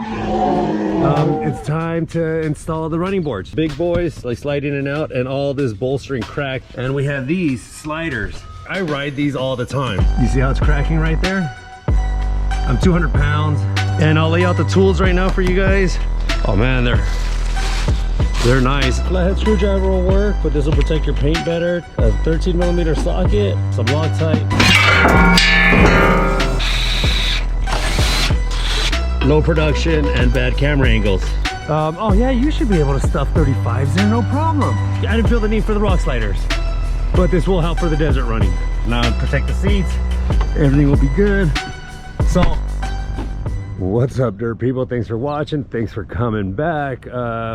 It's time to install the running boards. Big boys, like slide in and out, and all this bolstering crack. And we have these sliders. I ride these all the time. You see how it's cracking right there? I'm 200 pounds. And I'll lay out the tools right now for you guys. Oh man, they're nice. Flathead screwdriver will work, but this will protect your paint better. A 13mm socket, some Loctite. Low production and bad camera angles. Oh yeah, you should be able to stuff 35s there, no problem. I didn't feel the need for the rock sliders, but this will help for the desert running. Now protect the seats, everything will be good. So, what's up, dirt people? Thanks for watching, thanks for coming back.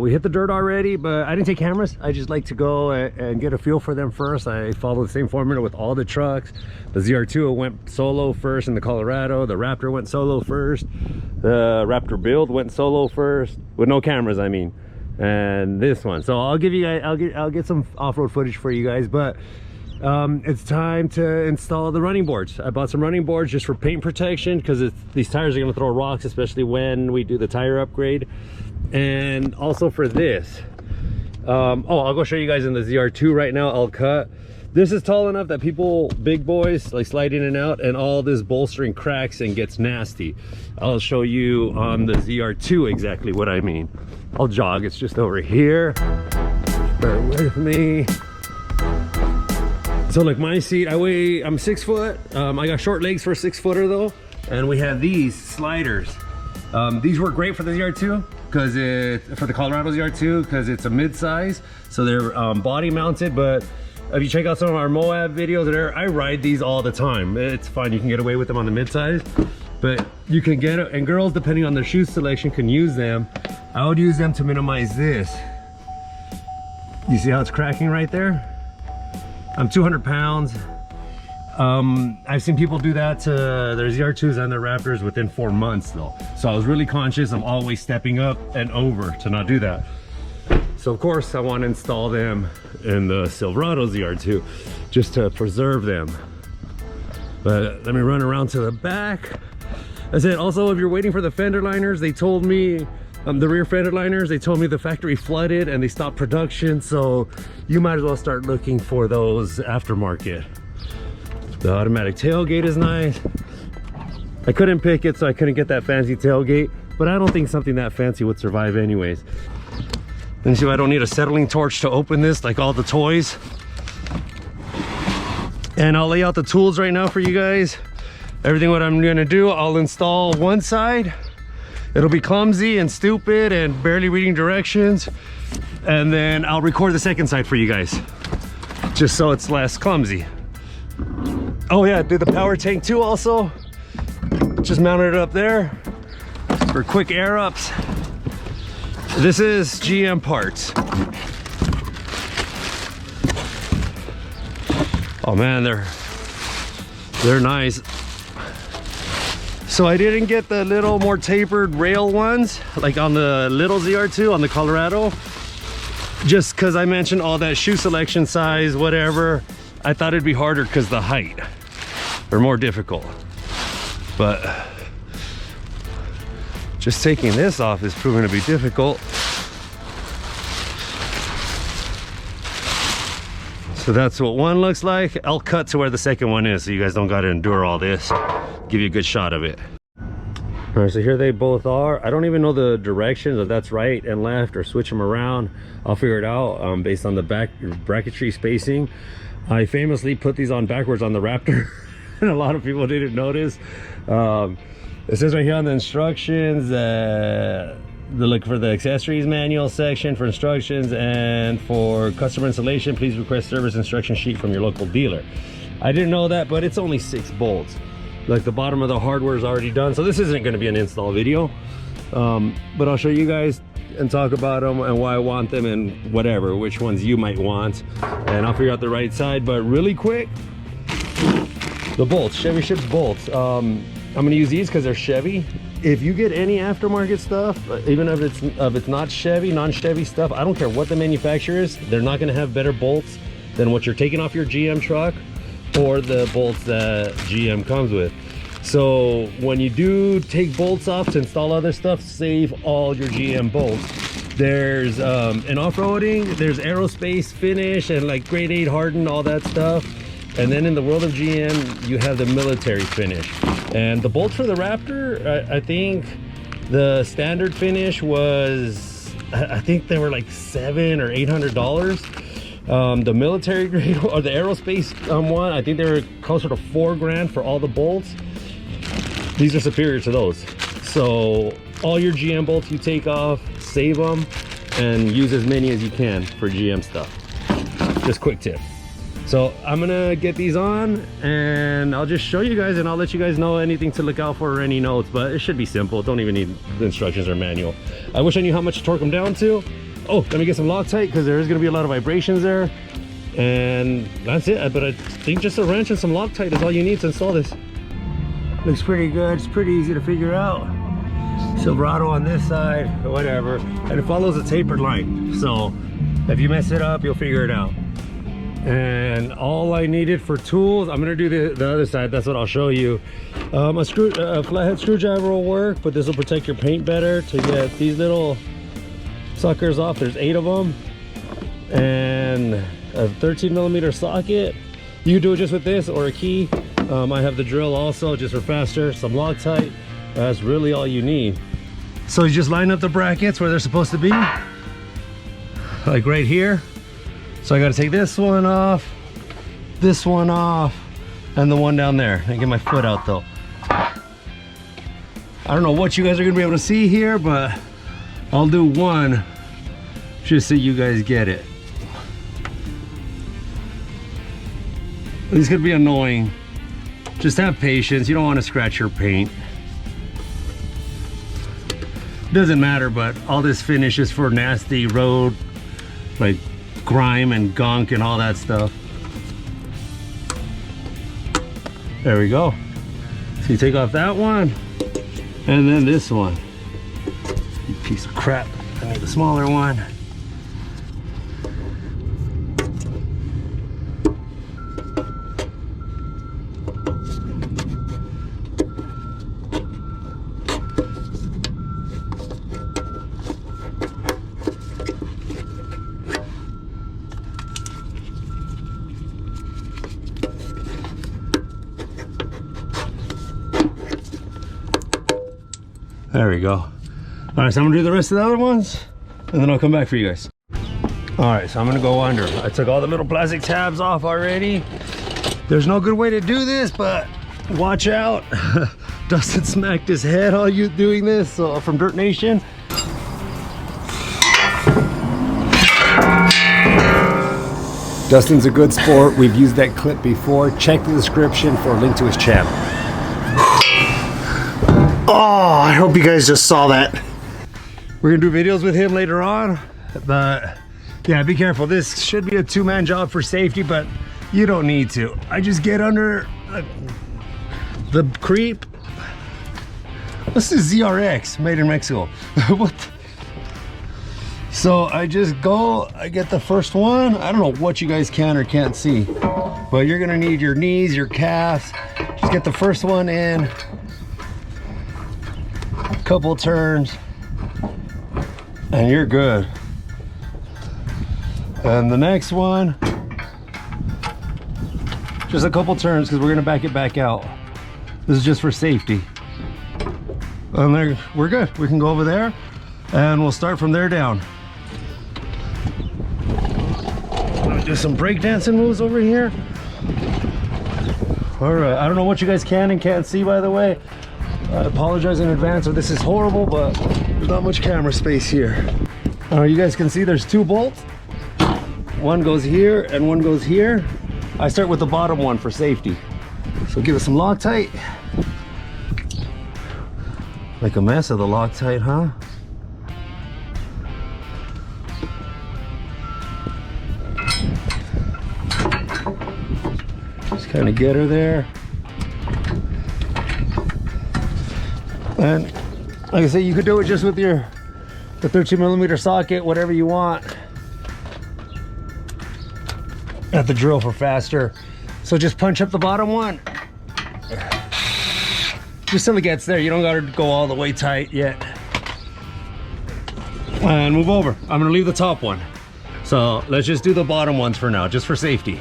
We hit the dirt already, but I didn't take cameras. I just like to go and get a feel for them first. I follow the same formula with all the trucks. The Zr2 went solo first in the Colorado. The Raptor went solo first. The Raptor build went solo first, with no cameras, I mean. And this one, so I'll give you guys, I'll get some off-road footage for you guys, but it's time to install the running boards. I bought some running boards just for paint protection, because these tires are going to throw rocks, especially when we do the tire upgrade. And also for this, oh, I'll go show you guys in the Zr2 right now. I'll cut. This is tall enough that people, big boys, like slide in and out, and all this bolstering cracks and gets nasty. I'll show you on the Zr2 exactly what I mean. I'll jog, it's just over here. Bear with me. So like my seat, I'm 6 foot. I got short legs for a 6-footer though. And we have these sliders. These work great for the Zr2, because for the Colorado Zr2, because it's a mid-size. So they're body mounted, but if you check out some of our Moab videos there, I ride these all the time. It's fine, you can get away with them on the mid-size, but you can get it, and girls, depending on their shoe selection, can use them. I would use them to minimize this. You see how it's cracking right there? I'm 200 pounds. I've seen people do that to their Zr2s and their Raptors within 4 months though. So I was really conscious of always stepping up and over to not do that. So of course I want to install them in the Silverado Zr2 just to preserve them. But let me run around to the back. I said also, if you're waiting for the fender liners, they told me the rear fender liners, they told me the factory flooded and they stopped production, so you might as well start looking for those aftermarket. The automatic tailgate is nice. I couldn't pick it, so I couldn't get that fancy tailgate, but I don't think something that fancy would survive anyways. And see, I don't need a settling torch to open this like all the toys. And I'll lay out the tools right now for you guys. Everything what I'm gonna do, I'll install one side. It'll be clumsy and stupid and barely reading directions. And then I'll record the second side for you guys, just so it's less clumsy. Oh yeah, do the power tank too also. Just mounted it up there for quick air ups. This is GM parts. Oh man, they're nice. So I didn't get the little more tapered rail ones like on the little Zr2 on the Colorado, just because I mentioned all that shoe selection, size, whatever. I thought it'd be harder because the height or more difficult, but just taking this off is proving to be difficult. So that's what one looks like. I'll cut to where the second one is so you guys don't gotta endure all this. Give you a good shot of it. All right, so here they both are. I don't even know the directions, if that's right and left or switch them around. I'll figure it out based on the back bracketry spacing. I famously put these on backwards on the Raptor and a lot of people didn't notice. It says right here on the instructions, look for the accessories manual section for instructions, and for customer installation, please request service instruction sheet from your local dealer. I didn't know that, but it's only 6 bolts. Like the bottom of the hardware is already done, so this isn't going to be an install video, but I'll show you guys and talk about them and why I want them and whatever, which ones you might want, and I'll figure out the right side. But really quick, the bolts, Chevy ships bolts. I'm going to use these because they're Chevy. If you get any aftermarket stuff, even if it's not Chevy, non-Chevy stuff, I don't care what the manufacturer is, they're not going to have better bolts than what you're taking off your GM truck or the bolts that GM comes with. So when you do take bolts off to install other stuff, save all your GM bolts. There's in off-roading, there's aerospace finish and like grade 8 hardened, all that stuff. And then in the world of GM, you have the military finish. And the bolts for the Raptor, I think the standard finish was, I think they were like $700 or $800. The military grade or the aerospace one, I think they were closer to $4 grand for all the bolts. These are superior to those. So all your GM bolts you take off, save them, and use as many as you can for GM stuff. Just quick tip. So I'm gonna get these on and I'll just show you guys, and I'll let you guys know anything to look out for or any notes, but it should be simple. Don't even need the instructions or manual. I wish I knew how much to torque them down to. Oh, let me get some Loctite because there is gonna be a lot of vibrations there. And that's it. But I think just a wrench and some Loctite is all you need to install this. Looks pretty good. It's pretty easy to figure out. Silverado on this side, or whatever. And it follows a tapered line. So if you mess it up, you'll figure it out. And all I needed for tools, I'm gonna do the other side. That's what I'll show you. A flathead screwdriver will work, but this will protect your paint better to get these little suckers off. There's 8 of them, and a 13mm socket. You can do it just with this or a key. I have the drill also, just for faster. Some Loctite. That's really all you need. So you just line up the brackets where they're supposed to be, like right here. So I got to take this one off, and the one down there. I get my foot out though. I don't know what you guys are gonna be able to see here, but I'll do one just so you guys get it. These could be annoying. Just have patience. You don't want to scratch your paint. Doesn't matter, but all this finish is for nasty road, like grime and gunk and all that stuff. There we go. So you take off that one and then this one. You piece of crap. I need the smaller one. There we go. All right, so I'm gonna do the rest of the other ones and then I'll come back for you guys. All right, so I'm gonna go under. I took all the little plastic tabs off already. There's no good way to do this, but watch out. Dustin smacked his head while you doing this from Dirt Nation. Dustin's a good sport. We've used that clip before. Check the description for a link to his channel. Oh, I hope you guys just saw that. We're gonna do videos with him later on, but yeah, be careful. This should be a 2-man job for safety, but you don't need to. I just get under the creep. This is ZRX, made in Mexico. What? So I just go, I get the first one. I don't know what you guys can or can't see, but you're gonna need your knees, your calves. Just get the first one in. Couple turns and you're good. And the next one, just a couple turns because we're gonna back it back out. This is just for safety. And there, we're good. We can go over there and we'll start from there down. Do some breakdancing moves over here. All right, I don't know what you guys can and can't see, by the way. I apologize in advance if this is horrible, but there's not much camera space here. You guys can see there's 2 bolts. One goes here and one goes here. I start with the bottom one for safety. So give it some Loctite. Make a mess of the Loctite, huh? Just kind of get her there. And like I say, you could do it just with the 13mm socket, whatever you want. At the drill for faster. So just punch up the bottom one. just till it gets there. You don't gotta go all the way tight yet. And move over. I'm gonna leave the top one. So let's just do the bottom ones for now, just for safety.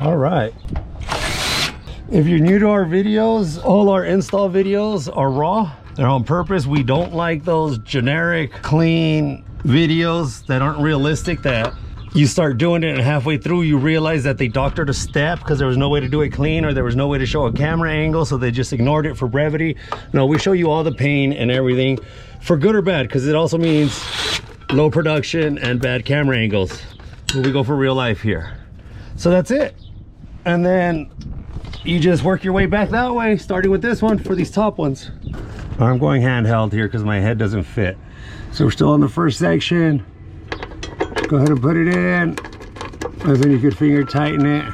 All right. If you're new to our videos, all our install videos are raw. They're on purpose. We don't like those generic, clean videos that aren't realistic, that you start doing it and halfway through you realize that they doctored a step because there was no way to do it clean, or there was no way to show a camera angle, so they just ignored it for brevity. No, we show you all the pain and everything, for good or bad, because it also means low production and bad camera angles. We go for real life here. So that's it. And then you just work your way back that way, starting with this one for these top ones. I'm going handheld here because my head doesn't fit. So we're still on the first section. Go ahead and put it in, and then you could finger tighten it.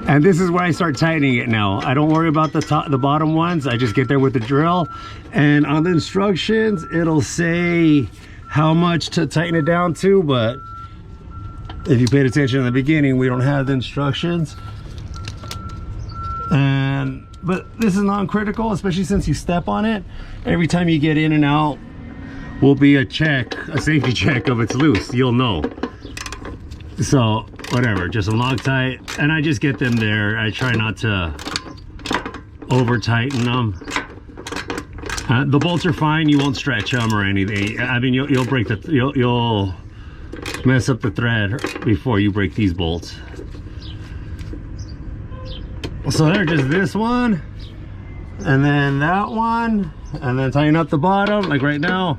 And this is where I start tightening it now. I don't worry about the bottom ones. I just get there with the drill, and on the instructions it'll say how much to tighten it down to, but if you paid attention in the beginning, we don't have the instructions. But this is non-critical, especially since you step on it. Every time you get in and out will be a check, a safety check of it's loose. You'll know. So whatever, just a Loctite, and I just get them there. I try not to over tighten them. The bolts are fine. You won't stretch them or anything. I mean, you'll break the, you'll mess up the thread before you break these bolts. So they're just this one, and then that one, and then tighten up the bottom like right now.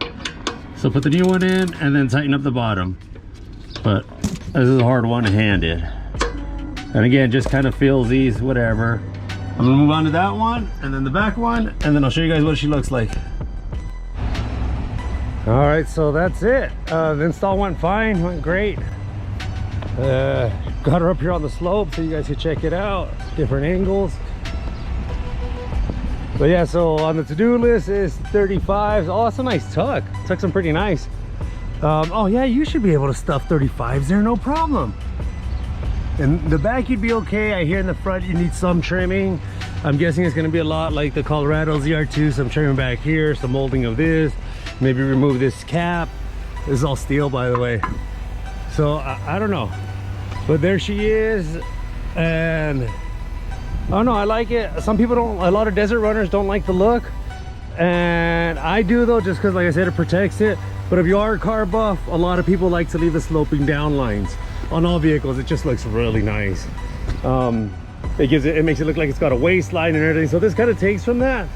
So put the new one in and then tighten up the bottom. But this is a hard one handed. And again, just kind of feels these, whatever. I'm gonna move on to that one, and then the back one, and then I'll show you guys what she looks like. All right, so that's it. The install went fine, went great. Got her up here on the slope so you guys can check it out, different angles. But yeah, so on the to-do list is 35s. Oh, it's a nice tuck. Tucks them pretty nice. Oh yeah, you should be able to stuff 35s there, no problem. In the back you'd be okay. I hear in the front you need some trimming. I'm guessing it's going to be a lot like the Silverado Zr2, some trimming back here, some molding of this, maybe remove this cap. This is all steel, by the way. So I don't know, but there she is. And I don't know, I like it. Some people don't, a lot of desert runners don't like the look, and I do though, just because like I said, it protects it. But if you are a car buff, a lot of people like to leave the sloping down lines on all vehicles. It just looks really nice. It makes it look like it's got a waistline and everything. So this kind of takes from that,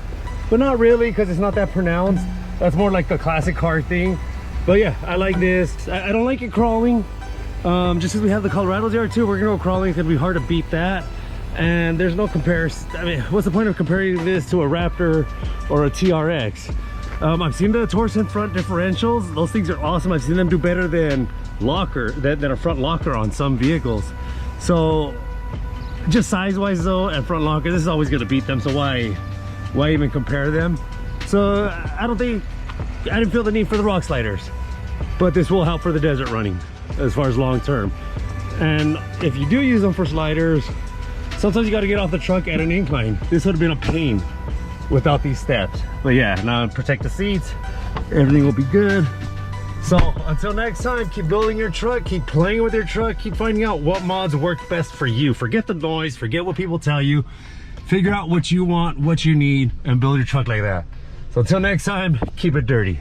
but not really, because it's not that pronounced. That's more like the classic car thing. But yeah, I like this. I don't like it crawling. Just because we have the Silverado Zr2, we're gonna go crawling. It's gonna be hard to beat that. And there's no comparison. I mean, what's the point of comparing this to a Raptor or a TRX? I've seen the Torsen front differentials. Those things are awesome. I've seen them do better than a front locker on some vehicles. So just size-wise though, and front locker, this is always gonna beat them. So why even compare them? So I didn't feel the need for the rock sliders, but this will help for the desert running as far as long term. And if you do use them for sliders, sometimes you got to get off the truck at an incline. This would have been a pain without these steps. But yeah, now protect the seats, everything will be good. So until next time, keep building your truck, keep playing with your truck, keep finding out what mods work best for you. Forget the noise, forget what people tell you. Figure out what you want, what you need, and build your truck like that. So until next time, keep it dirty.